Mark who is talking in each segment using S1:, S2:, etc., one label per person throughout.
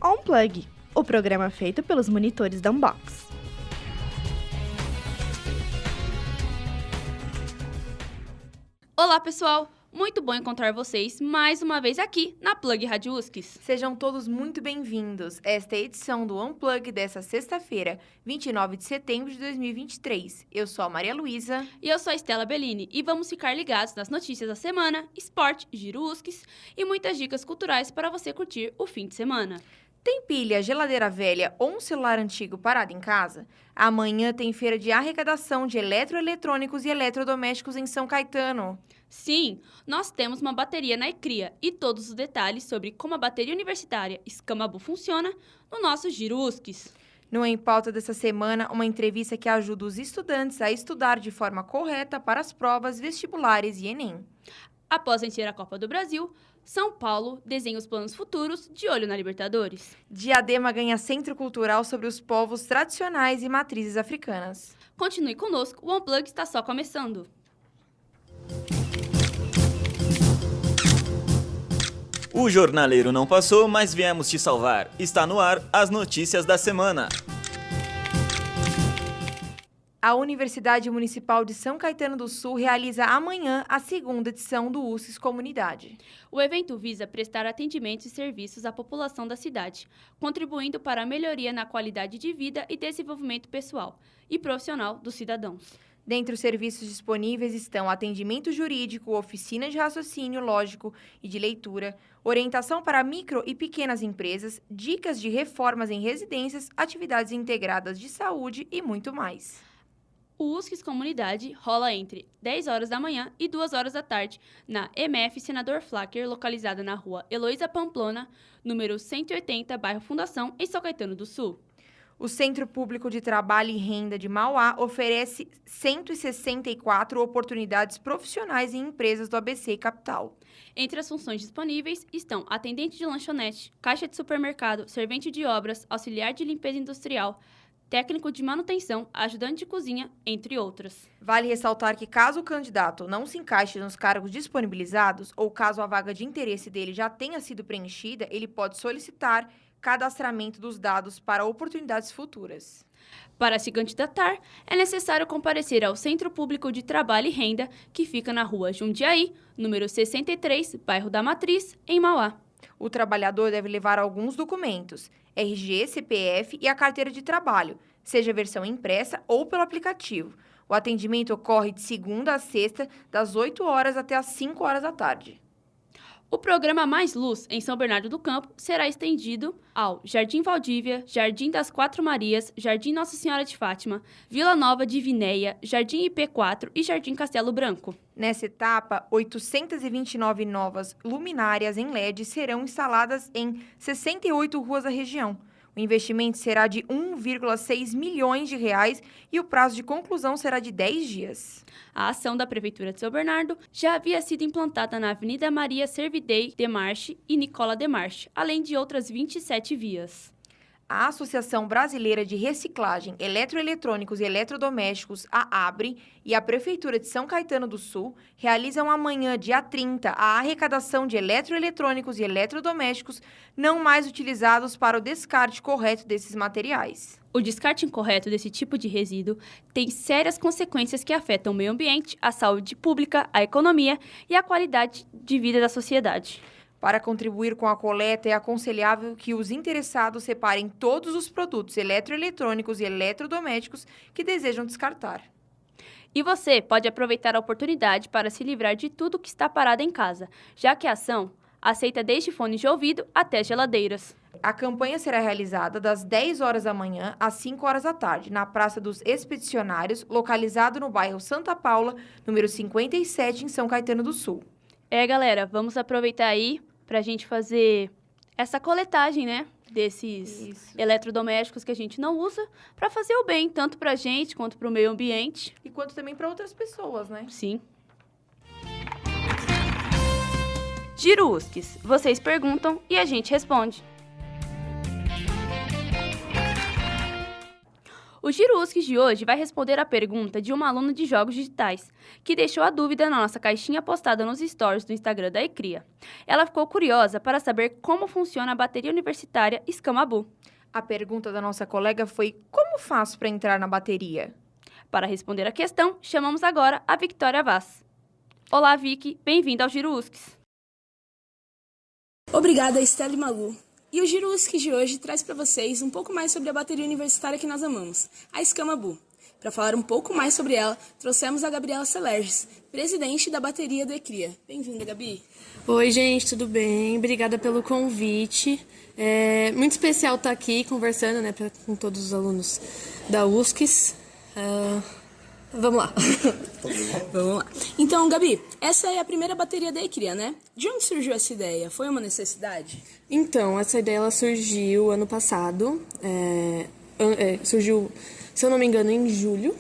S1: Unplug, o programa feito pelos monitores da Unbox.
S2: Olá, pessoal! Muito bom encontrar vocês mais uma vez aqui na Plug Rádio USCS.
S3: Sejam todos muito bem-vindos. Esta é a edição do Unplug dessa sexta-feira, 29 de setembro de 2023. Eu sou a Maria Luísa.
S2: E eu sou a Estela Bellini e vamos ficar ligados nas notícias da semana, esporte, giro USCS e muitas dicas culturais para você curtir o fim de semana.
S3: Tem pilha, geladeira velha ou um celular antigo parado em casa? Amanhã tem feira de arrecadação de eletroeletrônicos e eletrodomésticos em São Caetano.
S2: Sim, nós temos uma bateria na ECRIA e todos os detalhes sobre como a bateria universitária Escamabu funciona no nosso giro USCS.
S3: No Em Pauta dessa semana, uma entrevista que ajuda os estudantes a estudar de forma correta para as provas vestibulares e Enem.
S2: Após vencer a Copa do Brasil, São Paulo desenha os planos futuros de olho na Libertadores.
S3: Diadema ganha Centro Cultural sobre os povos tradicionais e matrizes africanas.
S2: Continue conosco, o Unplug está só começando.
S4: O jornaleiro não passou, mas viemos te salvar. Está no ar as notícias da semana.
S3: A Universidade Municipal de São Caetano do Sul realiza amanhã a segunda edição do USCS Comunidade.
S2: O evento visa prestar atendimentos e serviços à população da cidade, contribuindo para a melhoria na qualidade de vida e desenvolvimento pessoal e profissional dos cidadãos.
S3: Dentre os serviços disponíveis estão atendimento jurídico, oficina de raciocínio lógico e de leitura, orientação para micro e pequenas empresas, dicas de reformas em residências, atividades integradas de saúde e muito mais.
S2: O USCS Comunidade rola entre 10 horas da manhã e 2 horas da tarde na MF Senador Flacker, localizada na rua Heloísa Pamplona, número 180, bairro Fundação, em São Caetano do Sul.
S3: O Centro Público de Trabalho e Renda de Mauá oferece 164 oportunidades profissionais em empresas do ABC e Capital.
S2: Entre as funções disponíveis estão atendente de lanchonete, caixa de supermercado, servente de obras, auxiliar de limpeza industrial, técnico de manutenção, ajudante de cozinha, entre outras.
S3: Vale ressaltar que caso o candidato não se encaixe nos cargos disponibilizados ou caso a vaga de interesse dele já tenha sido preenchida, ele pode solicitar cadastramento dos dados para oportunidades futuras.
S2: Para se candidatar, é necessário comparecer ao Centro Público de Trabalho e Renda, que fica na rua Jundiaí, número 63, bairro da Matriz, em Mauá.
S3: O trabalhador deve levar alguns documentos, RG, CPF e a carteira de trabalho, seja versão impressa ou pelo aplicativo. O atendimento ocorre de segunda a sexta, das 8 horas até as 5 horas da tarde.
S2: O programa Mais Luz, em São Bernardo do Campo, será estendido ao Jardim Valdívia, Jardim das Quatro Marias, Jardim Nossa Senhora de Fátima, Vila Nova de Vinéia, Jardim IP4 e Jardim Castelo Branco.
S3: Nessa etapa, 829 novas luminárias em LED serão instaladas em 68 ruas da região. O investimento será de 1,6 milhões de reais e o prazo de conclusão será de 10 dias.
S2: A ação da Prefeitura de São Bernardo já havia sido implantada na Avenida Maria Servidei Demarche e Nicola Demarche, além de outras 27 vias.
S3: A Associação Brasileira de Reciclagem, Eletroeletrônicos e Eletrodomésticos, a ABRE, e a Prefeitura de São Caetano do Sul realizam amanhã, dia 30, a arrecadação de eletroeletrônicos e eletrodomésticos não mais utilizados para o descarte correto desses materiais.
S2: O descarte incorreto desse tipo de resíduo tem sérias consequências que afetam o meio ambiente, a saúde pública, a economia e a qualidade de vida da sociedade.
S3: Para contribuir com a coleta, é aconselhável que os interessados separem todos os produtos eletroeletrônicos e eletrodomésticos que desejam descartar.
S2: E você pode aproveitar a oportunidade para se livrar de tudo que está parado em casa, já que a ação aceita desde fones de ouvido até geladeiras.
S3: A campanha será realizada das 10 horas da manhã às 5 horas da tarde, na Praça dos Expedicionários, localizado no bairro Santa Paula, número 57, em São Caetano do Sul.
S2: Galera, vamos aproveitar aí pra gente fazer essa coletagem, né, desses eletrodomésticos que a gente não usa, pra fazer o bem, tanto pra gente quanto pro meio ambiente.
S3: E quanto também para outras pessoas, né?
S2: Sim. Giro USCS. Vocês perguntam e a gente responde. O Giro USCS de hoje vai responder a pergunta de uma aluna de jogos digitais, que deixou a dúvida na nossa caixinha postada nos stories do Instagram da ECRIA. Ela ficou curiosa para saber como funciona a bateria universitária Escamabu.
S3: A pergunta da nossa colega foi: como faço para entrar na bateria?
S2: Para responder a questão, chamamos agora a Victoria Vaz. Olá, Vicky, bem-vinda ao Giro USCS.
S5: Obrigada, Estela e Malu. E o Giro USCS de hoje traz para vocês um pouco mais sobre a bateria universitária que nós amamos, a Escamabu. Para falar um pouco mais sobre ela, trouxemos a Gabriela Celerges, presidente da bateria do ECRIA. Bem-vinda, Gabi.
S6: Oi, gente, tudo bem? Obrigada pelo convite. É muito especial estar aqui conversando, né, com todos os alunos da USCS. Vamos lá.
S5: Vamos lá. Então, Gabi, essa é a primeira bateria da ECRIA, né? De onde surgiu essa ideia? Foi uma necessidade?
S6: Então, essa ideia ela surgiu ano passado. Surgiu, se eu não me engano, em julho.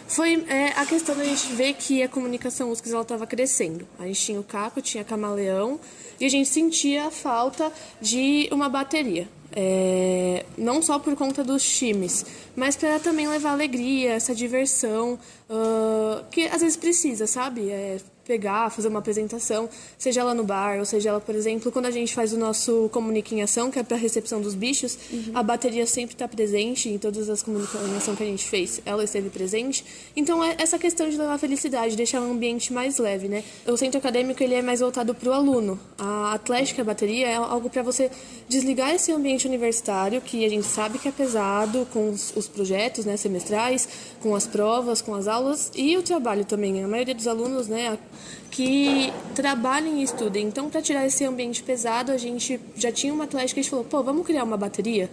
S6: Foi a questão da gente ver que a comunicação USCS estava crescendo. A gente tinha o Caco, tinha Camaleão, e a gente sentia a falta de uma bateria. Não só por conta dos times, mas para também levar alegria, essa diversão, que às vezes precisa, sabe? Pegar, fazer uma apresentação, seja ela no bar, ou seja ela, por exemplo, quando a gente faz o nosso Comunica em Ação, que é para a recepção dos bichos, a bateria sempre está presente em todas as comunicações que a gente fez, ela esteve presente. Então, é essa questão de levar felicidade, deixar um ambiente mais leve, né? O centro acadêmico, ele é mais voltado para o aluno. A atlética, a bateria, é algo para você desligar esse ambiente universitário, que a gente sabe que é pesado, com os projetos, né, semestrais, com as provas, com as aulas, e o trabalho também. A maioria dos alunos, né, que trabalhem e estudem. Então, para tirar esse ambiente pesado, a gente já tinha uma atlética e a gente falou, vamos criar uma bateria?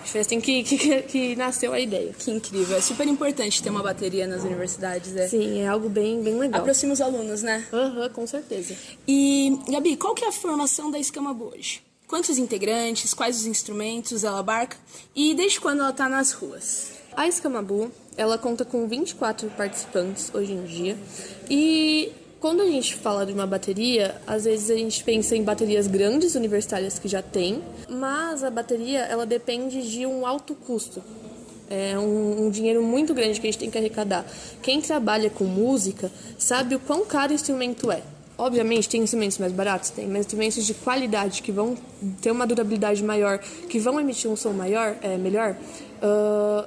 S6: Foi assim que nasceu a ideia.
S5: Que incrível. É super importante ter uma bateria nas universidades,
S6: Sim, é algo bem legal.
S5: Aproxima os alunos, né?
S6: Com certeza.
S5: E, Gabi, qual que é a formação da Escamabu hoje? Quantos integrantes, quais os instrumentos ela abarca e desde quando ela está nas ruas?
S6: A Escamabu, ela conta com 24 participantes hoje em dia e quando a gente fala de uma bateria, às vezes a gente pensa em baterias grandes, universitárias que já tem, mas a bateria ela depende de um alto custo. É um dinheiro muito grande que a gente tem que arrecadar. Quem trabalha com música sabe o quão caro o instrumento é. Obviamente, tem instrumentos mais baratos, tem, mas instrumentos de qualidade que vão ter uma durabilidade maior, que vão emitir um som melhor,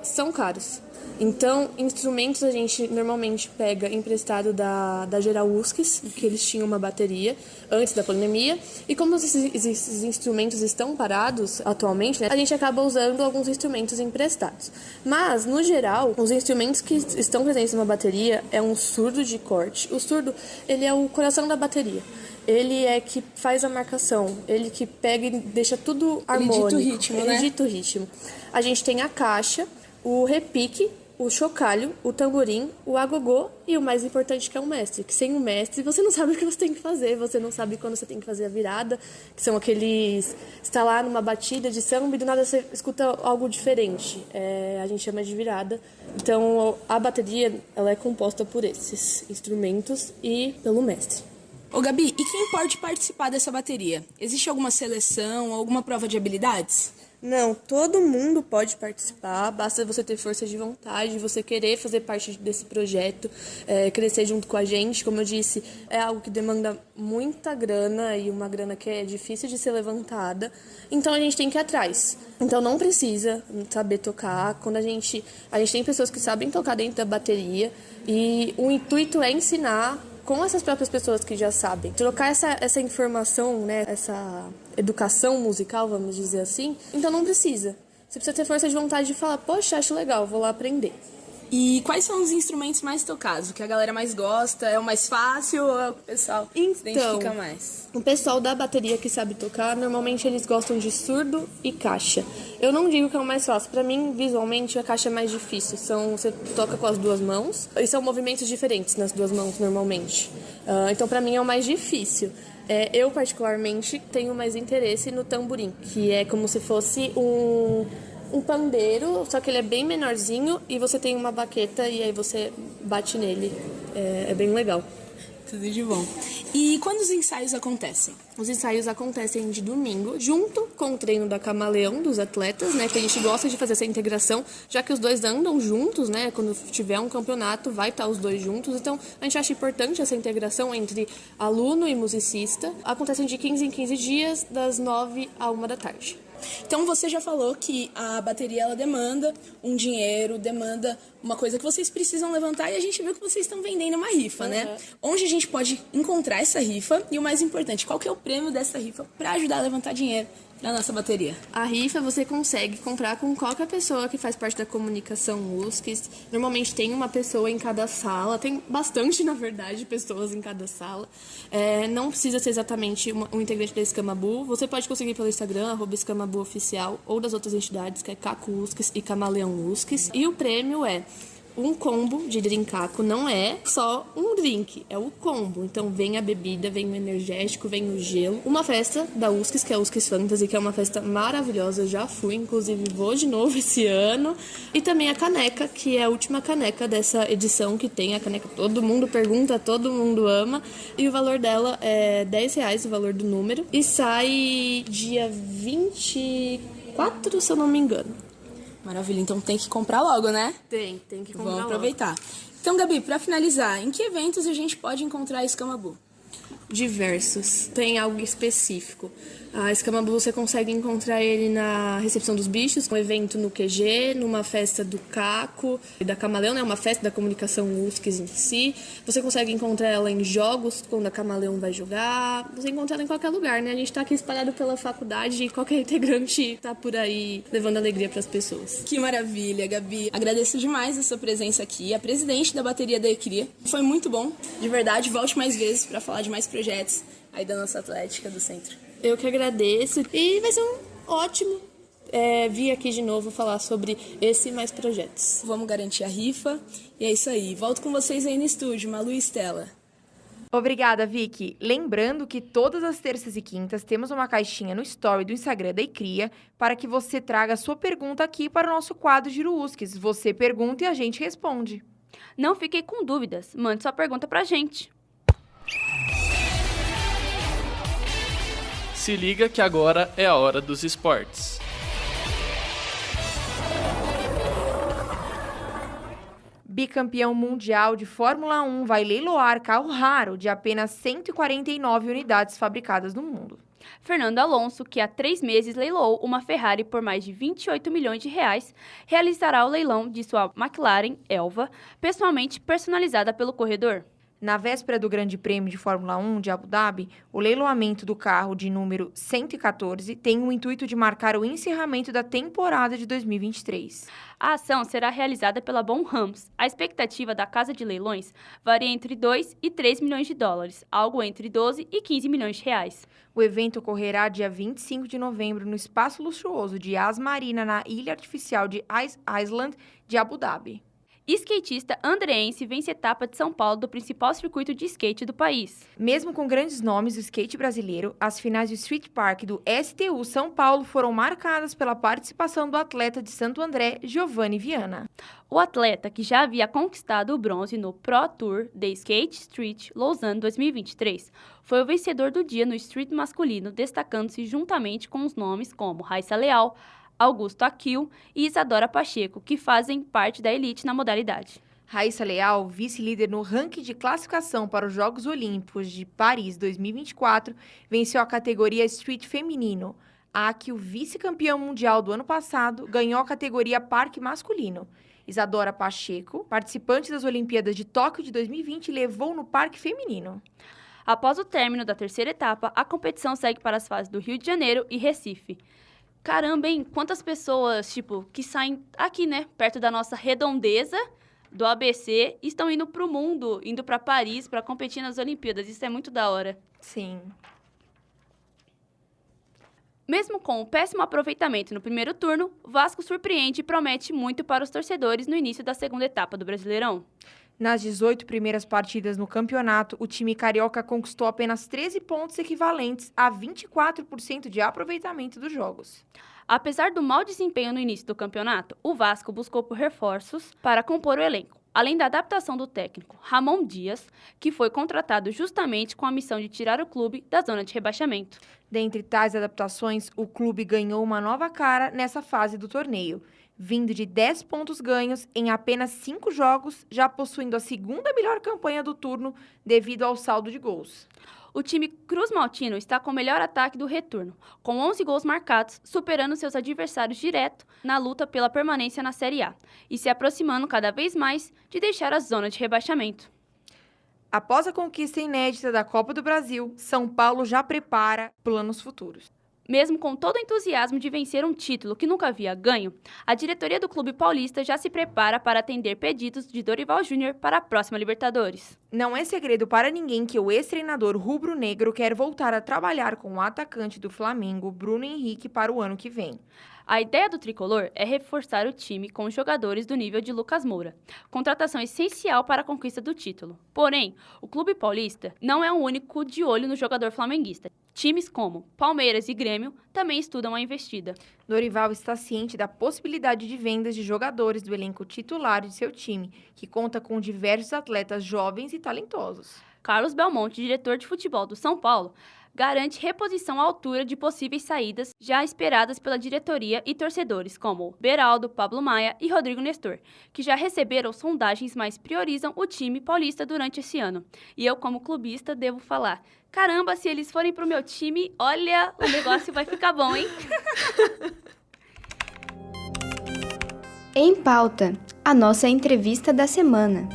S6: são caros. Então, instrumentos a gente normalmente pega emprestado da Geral USCS, que eles tinham uma bateria antes da pandemia. E como esses instrumentos estão parados atualmente, né, a gente acaba usando alguns instrumentos emprestados. Mas, no geral, os instrumentos que estão presentes numa bateria é um surdo de corte. O surdo, ele é o coração da bateria. Ele é que faz a marcação, ele que pega e deixa tudo harmônico.
S5: Ele dita o ritmo, né?
S6: Ele dita o ritmo. A gente tem a caixa, o repique, o chocalho, o tamborim, o agogô e o mais importante que é o mestre. Que sem o mestre você não sabe o que você tem que fazer, você não sabe quando você tem que fazer a virada, que são aqueles... Você está lá numa batida de samba e do nada você escuta algo diferente. A gente chama de virada. Então a bateria ela é composta por esses instrumentos e pelo mestre.
S5: Ô Gabi, e quem pode participar dessa bateria? Existe alguma seleção, alguma prova de habilidades?
S6: Não, todo mundo pode participar, basta você ter força de vontade, você querer fazer parte desse projeto, crescer junto com a gente. Como eu disse, é algo que demanda muita grana e uma grana que é difícil de ser levantada, então a gente tem que ir atrás. Então não precisa saber tocar, quando a gente tem pessoas que sabem tocar dentro da bateria e o intuito é ensinar com essas próprias pessoas que já sabem, trocar essa informação, né, essa educação musical, vamos dizer assim. Então não precisa. Você precisa ter força de vontade de falar, poxa, acho legal, vou lá aprender.
S5: E quais são os instrumentos mais tocados? O que a galera mais gosta? É o mais fácil ou é o que o pessoal se identifica mais?
S6: O pessoal da bateria que sabe tocar, normalmente eles gostam de surdo e caixa. Eu não digo que é o mais fácil. Para mim, visualmente, a caixa é mais difícil. Você toca com as duas mãos e são movimentos diferentes nas duas mãos, normalmente. Então, para mim, é o mais difícil. Eu, particularmente, tenho mais interesse no tamborim, que é como se fosse um pandeiro, só que ele é bem menorzinho e você tem uma baqueta e aí você bate nele. É bem legal.
S5: Tudo de bom. E quando os ensaios acontecem?
S6: Os ensaios acontecem de domingo, junto com o treino da Camaleão dos atletas, né? Que a gente gosta de fazer essa integração, já que os dois andam juntos, né? Quando tiver um campeonato, vai estar os dois juntos. Então, a gente acha importante essa integração entre aluno e musicista. Acontecem de 15 em 15 dias, das 9 à 1 da tarde.
S5: Então você já falou que a bateria ela demanda um dinheiro, demanda uma coisa que vocês precisam levantar e a gente viu que vocês estão vendendo uma rifa, né? Onde a gente pode encontrar essa rifa e o mais importante, qual que é o prêmio dessa rifa para ajudar a levantar dinheiro na nossa bateria?
S6: A rifa você consegue comprar com qualquer pessoa que faz parte da comunicação USCS. Normalmente tem uma pessoa em cada sala, tem bastante, na verdade, pessoas em cada sala. Não precisa ser exatamente um integrante da Escamabu. Você pode conseguir pelo Instagram, @escamabuoficial, ou das outras entidades, que é Caco USCS e Camaleão USCS. E o prêmio é um combo de drinkaco, não é só um drink, é o combo. Então vem a bebida, vem o energético, vem o gelo. Uma festa da USCS, que é a USCS Fantasy, que é uma festa maravilhosa, já fui, inclusive vou de novo esse ano. E também a caneca, que é a última caneca dessa edição, que tem a caneca todo mundo pergunta, todo mundo ama. E o valor dela é R$10, o valor do número. E sai dia 24, se eu não me engano.
S5: Maravilha, então tem que comprar logo, né?
S6: Tem que comprar.
S5: Vamos aproveitar. Então, Gabi, para finalizar, em que eventos a gente pode encontrar a Escamabu?
S6: Diversos. Tem algo específico. A Escamabu você consegue encontrar ele na recepção dos bichos, um evento no QG, numa festa do Caco e da Camaleão, né? Uma festa da comunicação USCS em si. Você consegue encontrar ela em jogos, quando a Camaleão vai jogar. Você encontra ela em qualquer lugar, né? A gente tá aqui espalhado pela faculdade e qualquer integrante tá por aí levando alegria para as pessoas.
S5: Que maravilha, Gabi. Agradeço demais a sua presença aqui, a presidente da bateria da ECRIA. Foi muito bom, de verdade. Volte mais vezes para falar de mais projetos aí da nossa atlética do centro.
S6: Eu que agradeço e vai ser ótimo vir aqui de novo falar sobre esse e mais projetos.
S5: Vamos garantir a rifa e é isso aí. Volto com vocês aí no estúdio, Malu e Estela.
S3: Obrigada, Vicky. Lembrando que todas as terças e quintas temos uma caixinha no story do Instagram da ECRIA para que você traga a sua pergunta aqui para o nosso quadro Giro USCS. Você pergunta e a gente responde.
S2: Não fique com dúvidas, mande sua pergunta pra gente.
S7: Se liga que agora é a hora dos esportes.
S3: Bicampeão mundial de Fórmula 1 vai leiloar carro raro de apenas 149 unidades fabricadas no mundo.
S2: Fernando Alonso, que há 3 meses leiloou uma Ferrari por mais de 28 milhões de reais, realizará o leilão de sua McLaren Elva, pessoalmente personalizada pelo corredor.
S3: Na véspera do Grande Prêmio de Fórmula 1 de Abu Dhabi, o leiloamento do carro de número 114 tem o intuito de marcar o encerramento da temporada de 2023.
S2: A ação será realizada pela Bon Rams. A expectativa da casa de leilões varia entre 2 e 3 milhões de dólares, algo entre 12 e 15 milhões de reais.
S3: O evento ocorrerá dia 25 de novembro no espaço luxuoso de Yas Marina, na ilha artificial de Ice Island de Abu Dhabi.
S2: Skatista andreense vence etapa de São Paulo do principal circuito de skate do país.
S3: Mesmo com grandes nomes do skate brasileiro, as finais do Street Park do STU São Paulo foram marcadas pela participação do atleta de Santo André, Giovanni Viana.
S2: O atleta, que já havia conquistado o bronze no Pro Tour The Skate Street Lausanne 2023, foi o vencedor do dia no street masculino, destacando-se juntamente com os nomes como Raissa Leal, Augusto Aquil e Isadora Pacheco, que fazem parte da elite na modalidade.
S3: Raissa Leal, vice-líder no ranking de classificação para os Jogos Olímpicos de Paris 2024, venceu a categoria Street Feminino. A Aquil, vice-campeão mundial do ano passado, ganhou a categoria Parque Masculino. Isadora Pacheco, participante das Olimpíadas de Tóquio de 2020, levou no Parque Feminino.
S2: Após o término da terceira etapa, a competição segue para as fases do Rio de Janeiro e Recife. Caramba, hein? Quantas pessoas, que saem aqui, né, perto da nossa redondeza do ABC, estão indo pro mundo, indo para Paris para competir nas Olimpíadas. Isso é muito da hora.
S3: Sim.
S2: Mesmo com o péssimo aproveitamento no primeiro turno, Vasco surpreende e promete muito para os torcedores no início da segunda etapa do Brasileirão.
S3: Nas 18 primeiras partidas no campeonato, o time carioca conquistou apenas 13 pontos equivalentes a 24% de aproveitamento dos jogos.
S2: Apesar do mau desempenho no início do campeonato, o Vasco buscou por reforços para compor o elenco. além da adaptação do técnico Ramon Dias, que foi contratado justamente com a missão de tirar o clube da zona de rebaixamento.
S3: Dentre tais adaptações, o clube ganhou uma nova cara nessa fase do torneio, vindo de 10 pontos ganhos em apenas 5 jogos, já possuindo a segunda melhor campanha do turno devido ao saldo de gols.
S2: O time Cruz Maltino está com o melhor ataque do retorno, com 11 gols marcados, superando seus adversários direto na luta pela permanência na Série A e se aproximando cada vez mais de deixar a zona de rebaixamento.
S3: Após a conquista inédita da Copa do Brasil, São Paulo já prepara planos futuros.
S2: Mesmo com todo o entusiasmo de vencer um título que nunca havia ganho, a diretoria do clube paulista já se prepara para atender pedidos de Dorival Júnior para a próxima Libertadores.
S3: Não é segredo para ninguém que o ex-treinador rubro-negro quer voltar a trabalhar com o atacante do Flamengo, Bruno Henrique, para o ano que vem.
S2: A ideia do tricolor é reforçar o time com jogadores do nível de Lucas Moura, contratação essencial para a conquista do título. Porém, o clube paulista não é o único de olho no jogador flamenguista. Times como Palmeiras e Grêmio também estudam a investida.
S3: Dorival está ciente da possibilidade de vendas de jogadores do elenco titular de seu time, que conta com diversos atletas jovens e talentosos.
S2: Carlos Belmonte, diretor de futebol do São Paulo, garante reposição à altura de possíveis saídas já esperadas pela diretoria e torcedores, como Beraldo, Pablo Maia e Rodrigo Nestor, que já receberam sondagens, mas priorizam o time paulista durante esse ano. E eu, como clubista, devo falar: caramba, se eles forem pro meu time, olha, o negócio vai ficar bom, hein?
S8: Em pauta, a nossa entrevista da semana.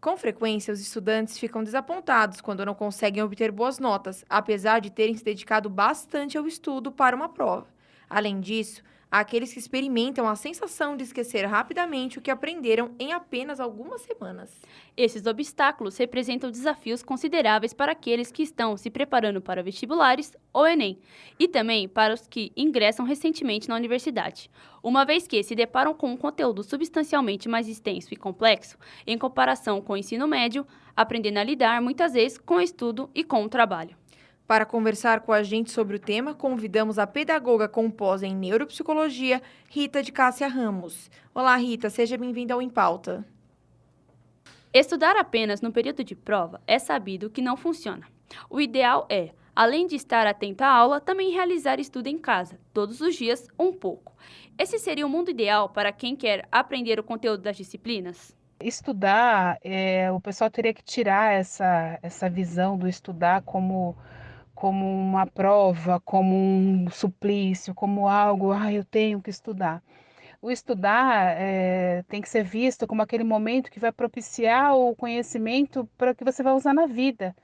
S3: Com frequência, os estudantes ficam desapontados quando não conseguem obter boas notas, apesar de terem se dedicado bastante ao estudo para uma prova. Além disso, há aqueles que experimentam a sensação de esquecer rapidamente o que aprenderam em apenas algumas semanas.
S2: Esses obstáculos representam desafios consideráveis para aqueles que estão se preparando para vestibulares ou Enem, e também para os que ingressam recentemente na universidade, uma vez que se deparam com um conteúdo substancialmente mais extenso e complexo em comparação com o ensino médio, aprendendo a lidar muitas vezes com o estudo e com o trabalho.
S3: Para conversar com a gente sobre o tema, convidamos a pedagoga com pós em neuropsicologia, Rita de Cássia Ramos. Olá, Rita, seja bem-vinda ao Em Pauta.
S2: Estudar apenas no período de prova é sabido que não funciona. O ideal é, além de estar atenta à aula, também realizar estudo em casa, todos os dias, um pouco. Esse seria o mundo ideal para quem quer aprender o conteúdo das disciplinas?
S9: Estudar, o pessoal teria que tirar essa visão do estudar como uma prova, como um suplício, como algo, eu tenho que estudar. O estudar tem que ser visto como aquele momento que vai propiciar o conhecimento para o que você vai usar na vida,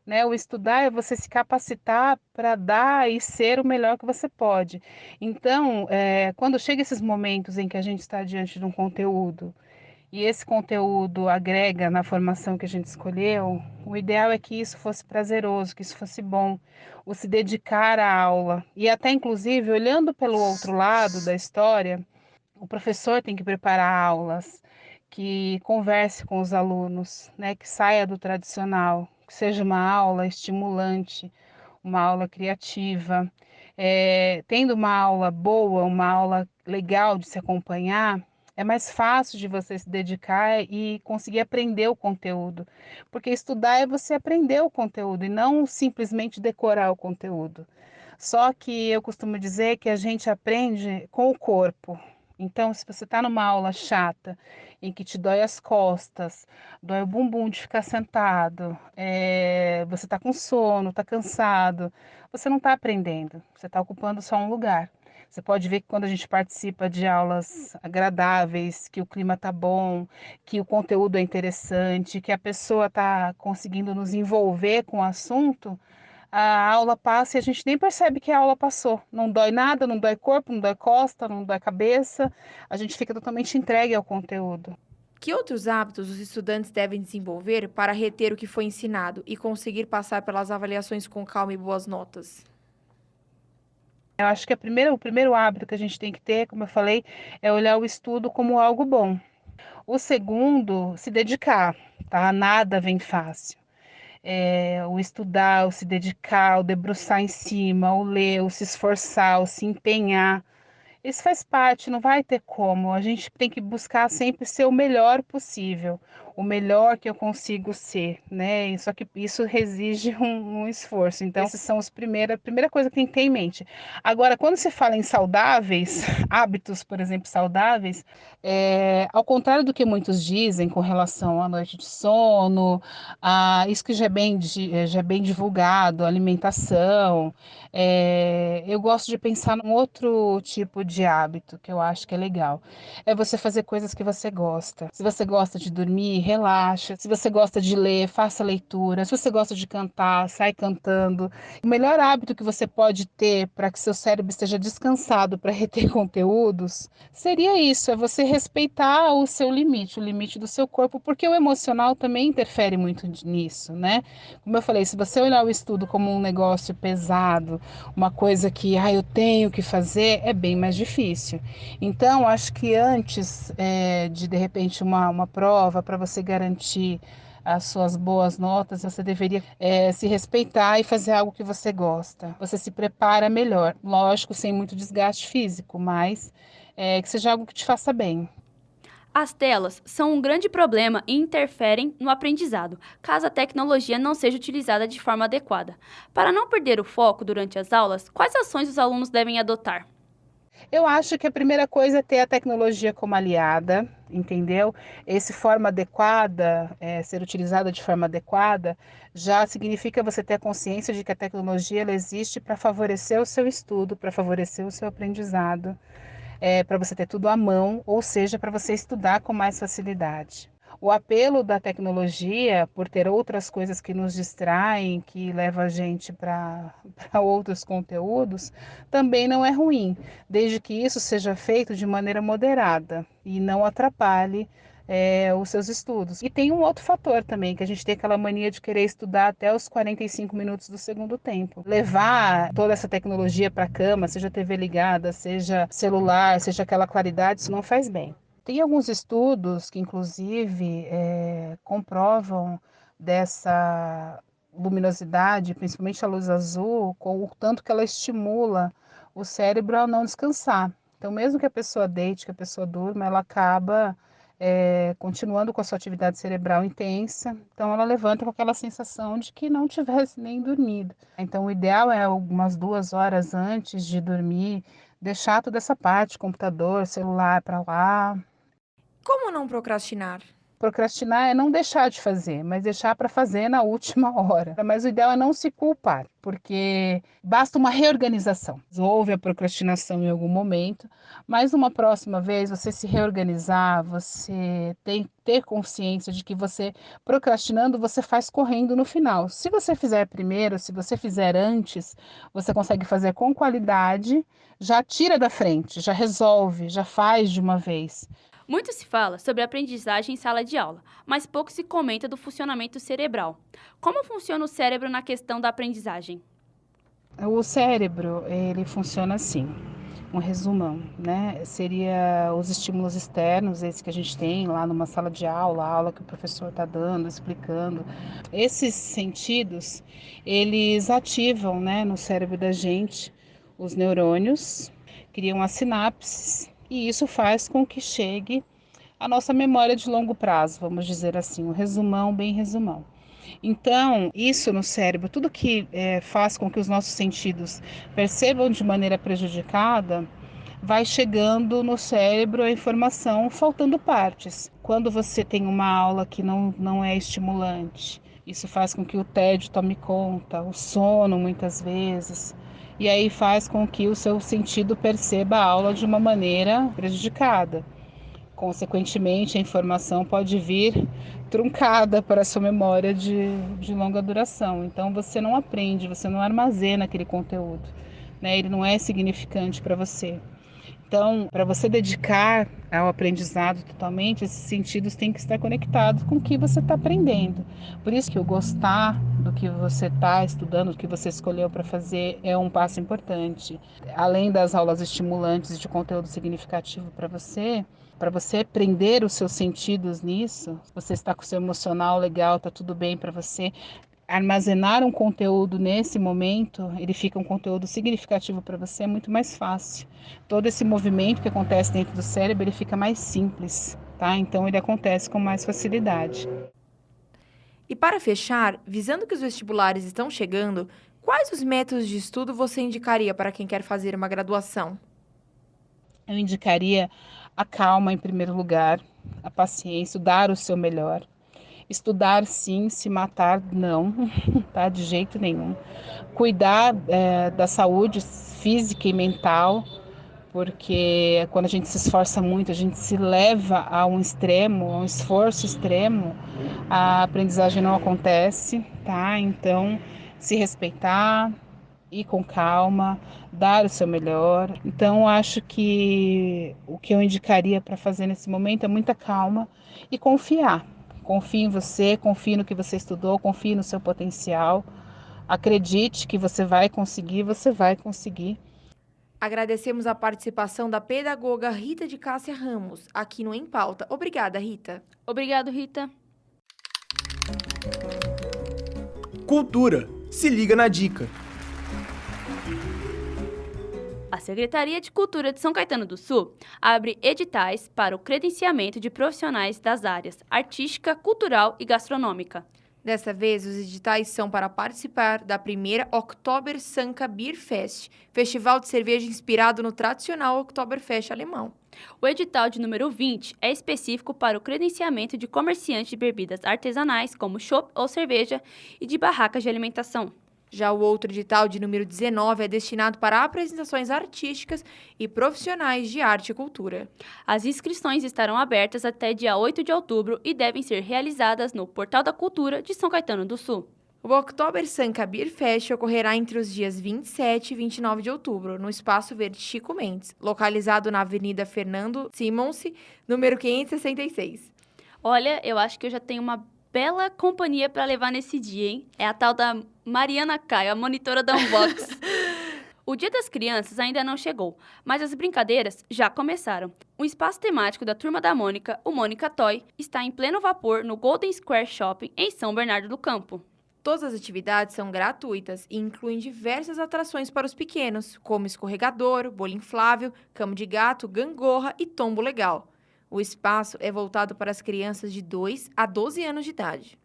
S9: né? O estudar é você se capacitar para dar e ser o melhor que você pode. Então, quando chega esses momentos em que a gente está diante de um conteúdo, e esse conteúdo agrega na formação que a gente escolheu, o ideal é que isso fosse prazeroso, que isso fosse bom, o se dedicar à aula. E até, inclusive, olhando pelo outro lado da história, o professor tem que preparar aulas, que converse com os alunos, né, que saia do tradicional, que seja uma aula estimulante, uma aula criativa. Tendo uma aula boa, uma aula legal de se acompanhar, é mais fácil de você se dedicar e conseguir aprender o conteúdo. Porque estudar é você aprender o conteúdo e não simplesmente decorar o conteúdo. Só que eu costumo dizer que a gente aprende com o corpo. Então, se você está numa aula chata, em que te dói as costas, dói o bumbum de ficar sentado, você está com sono, está cansado, você não está aprendendo, você está ocupando só um lugar. Você pode ver que quando a gente participa de aulas agradáveis, que o clima está bom, que o conteúdo é interessante, que a pessoa está conseguindo nos envolver com o assunto, a aula passa e a gente nem percebe que a aula passou. Não dói nada, não dói corpo, não dói costa, não dói cabeça. A gente fica totalmente entregue ao conteúdo.
S3: Que outros hábitos os estudantes devem desenvolver para reter o que foi ensinado e conseguir passar pelas avaliações com calma e boas notas?
S9: Eu acho que o primeiro hábito que a gente tem que ter, como eu falei, é olhar o estudo como algo bom. O segundo, se dedicar, tá? Nada vem fácil. O estudar, o se dedicar, o debruçar em cima, o ler, o se esforçar, o se empenhar. Isso faz parte, não vai ter como. A gente tem que buscar sempre ser o melhor possível, o melhor que eu consigo ser, né? Só que isso exige um esforço. Então, esses são a primeira coisa que tem que ter em mente. Agora, quando se fala em saudáveis, hábitos, por exemplo, saudáveis, ao contrário do que muitos dizem com relação à noite de sono, isso que já é bem divulgado, alimentação, eu gosto de pensar num outro tipo de hábito que eu acho que é legal. É você fazer coisas que você gosta. Se você gosta de dormir, relaxa. Se você gosta de ler, faça leitura. Se você gosta de cantar, sai cantando. O melhor hábito que você pode ter para que seu cérebro esteja descansado para reter conteúdos seria isso, é você respeitar o seu limite, o limite do seu corpo, porque o emocional também interfere muito nisso, né? Como eu falei, se você olhar o estudo como um negócio pesado, uma coisa que eu tenho que fazer, é bem mais difícil. Então, acho que antes de repente, uma prova para você garantir as suas boas notas, você deveria se respeitar e fazer algo que você gosta. Você se prepara melhor, lógico, sem muito desgaste físico, mas que seja algo que te faça bem.
S2: As telas são um grande problema e interferem no aprendizado, caso a tecnologia não seja utilizada de forma adequada. Para não perder o foco durante as aulas, quais ações os alunos devem adotar?
S9: Eu acho que a primeira coisa é ter a tecnologia como aliada, entendeu? Forma adequada, ser utilizada de forma adequada, já significa você ter a consciência de que a tecnologia ela existe para favorecer o seu estudo, para favorecer o seu aprendizado, para você ter tudo à mão, ou seja, para você estudar com mais facilidade. O apelo da tecnologia, por ter outras coisas que nos distraem, que levam a gente para outros conteúdos, também não é ruim, desde que isso seja feito de maneira moderada e não atrapalhe os seus estudos. E tem um outro fator também, que a gente tem aquela mania de querer estudar até os 45 minutos do segundo tempo. Levar toda essa tecnologia para a cama, seja TV ligada, seja celular, seja aquela claridade, isso não faz bem. Tem alguns estudos que, inclusive, comprovam dessa luminosidade, principalmente a luz azul, com o tanto que ela estimula o cérebro a não descansar. Então, mesmo que a pessoa deite, que a pessoa durma, ela acaba continuando com a sua atividade cerebral intensa. Então, ela levanta com aquela sensação de que não tivesse nem dormido. Então, o ideal é algumas 2 horas antes de dormir, deixar toda essa parte, computador, celular para lá.
S3: Como não procrastinar?
S9: Procrastinar é não deixar de fazer, mas deixar para fazer na última hora. Mas o ideal é não se culpar, porque basta uma reorganização. Houve a procrastinação em algum momento, mas uma próxima vez você se reorganizar, você tem que ter consciência de que você, procrastinando, você faz correndo no final. Se você fizer primeiro, se você fizer antes, você consegue fazer com qualidade, já tira da frente, já resolve, já faz de uma vez.
S2: Muito se fala sobre aprendizagem em sala de aula, mas pouco se comenta do funcionamento cerebral. Como funciona o cérebro na questão da aprendizagem?
S9: O cérebro, ele funciona assim, um resumão, né? Seria os estímulos externos, esse que a gente tem lá numa sala de aula, a aula que o professor está dando, explicando. Esses sentidos, eles ativam, né, no cérebro da gente os neurônios, criam as sinapses, e isso faz com que chegue a nossa memória de longo prazo, vamos dizer assim, um resumão, bem resumão. Então, isso no cérebro, tudo que faz com que os nossos sentidos percebam de maneira prejudicada, vai chegando no cérebro a informação faltando partes. Quando você tem uma aula que não é estimulante, isso faz com que o tédio tome conta, o sono muitas vezes, e aí faz com que o seu sentido perceba a aula de uma maneira prejudicada. Consequentemente, a informação pode vir truncada para a sua memória de longa duração. Então, você não aprende, você não armazena aquele conteúdo, né? Ele não é significante para você. Então, para você dedicar ao aprendizado totalmente, esses sentidos têm que estar conectados com o que você está aprendendo. Por isso que o gostar do que você está estudando, do que você escolheu para fazer, é um passo importante. Além das aulas estimulantes de conteúdo significativo para você prender os seus sentidos nisso, você está com o seu emocional legal, está tudo bem para você, armazenar um conteúdo nesse momento, ele fica um conteúdo significativo para você, é muito mais fácil. Todo esse movimento que acontece dentro do cérebro, ele fica mais simples, tá? Então ele acontece com mais facilidade.
S3: E para fechar, visando que os vestibulares estão chegando, quais os métodos de estudo você indicaria para quem quer fazer uma graduação?
S9: Eu indicaria a calma em primeiro lugar, a paciência, dar o seu melhor. Estudar sim, se matar não, tá? De jeito nenhum. Cuidar da saúde física e mental, porque quando a gente se esforça muito, a gente se leva a um extremo, a um esforço extremo, a aprendizagem não acontece, tá? Então, se respeitar, ir com calma, dar o seu melhor. Então, acho que o que eu indicaria para fazer nesse momento é muita calma e confiar. Confie em você, confie no que você estudou, confie no seu potencial. Acredite que você vai conseguir, você vai conseguir.
S3: Agradecemos a participação da pedagoga Rita de Cássia Ramos, aqui no Em Pauta. Obrigada, Rita.
S2: Obrigado, Rita.
S10: Cultura. Se liga na dica.
S2: A Secretaria de Cultura de São Caetano do Sul abre editais para o credenciamento de profissionais das áreas artística, cultural e gastronômica.
S3: Dessa vez, os editais são para participar da primeira Oktober Sanka Beer Fest, festival de cerveja inspirado no tradicional Oktoberfest alemão.
S2: O edital de número 20 é específico para o credenciamento de comerciantes de bebidas artesanais, como chopp ou cerveja, e de barracas de alimentação.
S3: Já o outro edital, de número 19, é destinado para apresentações artísticas e profissionais de arte e cultura.
S2: As inscrições estarão abertas até dia 8 de outubro e devem ser realizadas no Portal da Cultura de São Caetano do Sul.
S3: O Oktober Sanka Beer Fest ocorrerá entre os dias 27 e 29 de outubro, no Espaço Verde Chico Mendes, localizado na Avenida Fernando Simons, número 566.
S2: Olha, eu acho que eu já tenho uma bela companhia para levar nesse dia, hein? É a tal da Mariana Caio, a monitora da Unbox. O Dia das Crianças ainda não chegou, mas as brincadeiras já começaram. O espaço temático da Turma da Mônica, o Mônica Toy, está em pleno vapor no Golden Square Shopping, em São Bernardo do Campo.
S3: Todas as atividades são gratuitas e incluem diversas atrações para os pequenos, como escorregador, bolo inflável, cama de gato, gangorra e tombo legal. O espaço é voltado para as crianças de 2 a 12 anos de idade.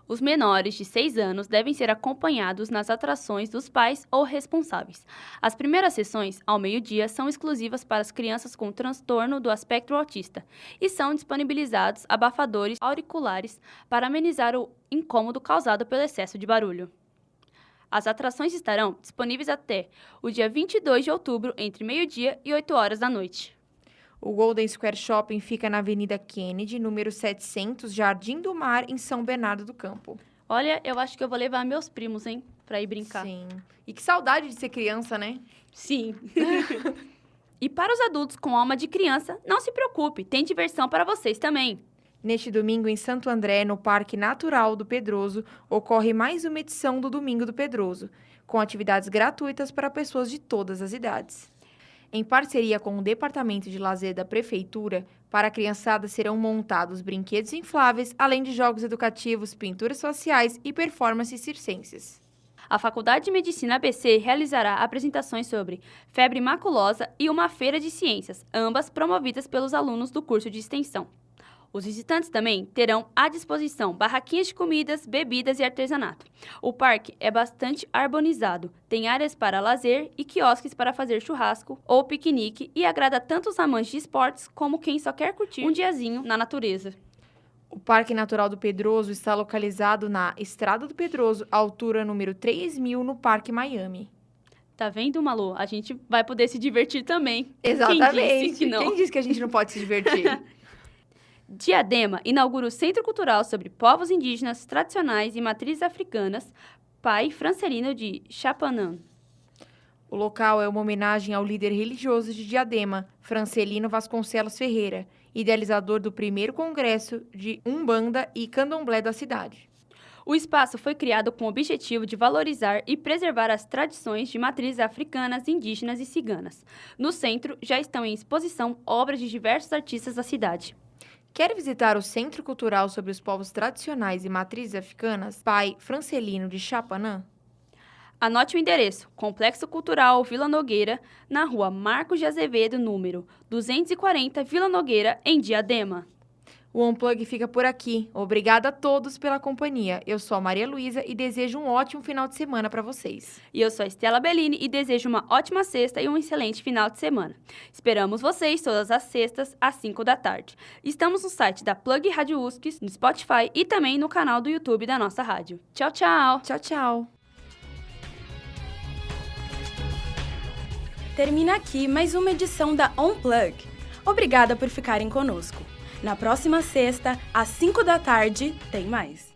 S2: Os menores de 6 anos devem ser acompanhados nas atrações dos pais ou responsáveis. As primeiras sessões, ao meio-dia, são exclusivas para as crianças com transtorno do espectro autista e são disponibilizados abafadores auriculares para amenizar o incômodo causado pelo excesso de barulho. As atrações estarão disponíveis até o dia 22 de outubro, entre meio-dia e 8 horas da noite.
S3: O Golden Square Shopping fica na Avenida Kennedy, número 700, Jardim do Mar, em São Bernardo do Campo.
S2: Olha, eu acho que eu vou levar meus primos, hein, pra ir brincar.
S3: Sim. E que saudade de ser criança, né?
S2: Sim. E para os adultos com alma de criança, não se preocupe, tem diversão para vocês também.
S3: Neste domingo, em Santo André, no Parque Natural do Pedroso, ocorre mais uma edição do Domingo do Pedroso, com atividades gratuitas para pessoas de todas as idades. Em parceria com o Departamento de Lazer da Prefeitura, para a criançada serão montados brinquedos infláveis, além de jogos educativos, pinturas sociais e performances circenses.
S2: A Faculdade de Medicina ABC realizará apresentações sobre febre maculosa e uma feira de ciências, ambas promovidas pelos alunos do curso de extensão. Os visitantes também terão à disposição barraquinhas de comidas, bebidas e artesanato. O parque é bastante arborizado, tem áreas para lazer e quiosques para fazer churrasco ou piquenique e agrada tanto os amantes de esportes como quem só quer curtir um diazinho na natureza.
S3: O Parque Natural do Pedroso está localizado na Estrada do Pedroso, altura número 3000, no Parque Miami.
S2: Tá vendo, Malu? A gente vai poder se divertir também.
S3: Exatamente.
S2: Quem disse que não?
S3: Quem disse que a gente não pode se divertir?
S2: Diadema inaugura o Centro Cultural sobre Povos Indígenas Tradicionais e Matrizes Africanas, Pai Francelino de Chapanã.
S3: O local é uma homenagem ao líder religioso de Diadema, Francelino Vasconcelos Ferreira, idealizador do primeiro congresso de Umbanda e Candomblé da cidade.
S2: O espaço foi criado com o objetivo de valorizar e preservar as tradições de matrizes africanas, indígenas e ciganas. No centro, já estão em exposição obras de diversos artistas da cidade.
S3: Quer visitar o Centro Cultural sobre os Povos Tradicionais e Matrizes Africanas, Pai Francelino de Chapanã?
S2: Anote o endereço: Complexo Cultural Vila Nogueira, na rua Marcos de Azevedo, número 240, Vila Nogueira, em Diadema.
S3: O Unplug fica por aqui. Obrigada a todos pela companhia. Eu sou a Maria Luísa e desejo um ótimo final de semana para vocês.
S2: E eu sou a Estela Bellini e desejo uma ótima sexta e um excelente final de semana. Esperamos vocês todas as sextas, às 5 da tarde. Estamos no site da Plug Rádio USC, no Spotify e também no canal do YouTube da nossa rádio. Tchau, tchau!
S3: Tchau, tchau!
S5: Termina aqui mais uma edição da Unplug. Obrigada por ficarem conosco. Na próxima sexta, às 5 da tarde, tem mais.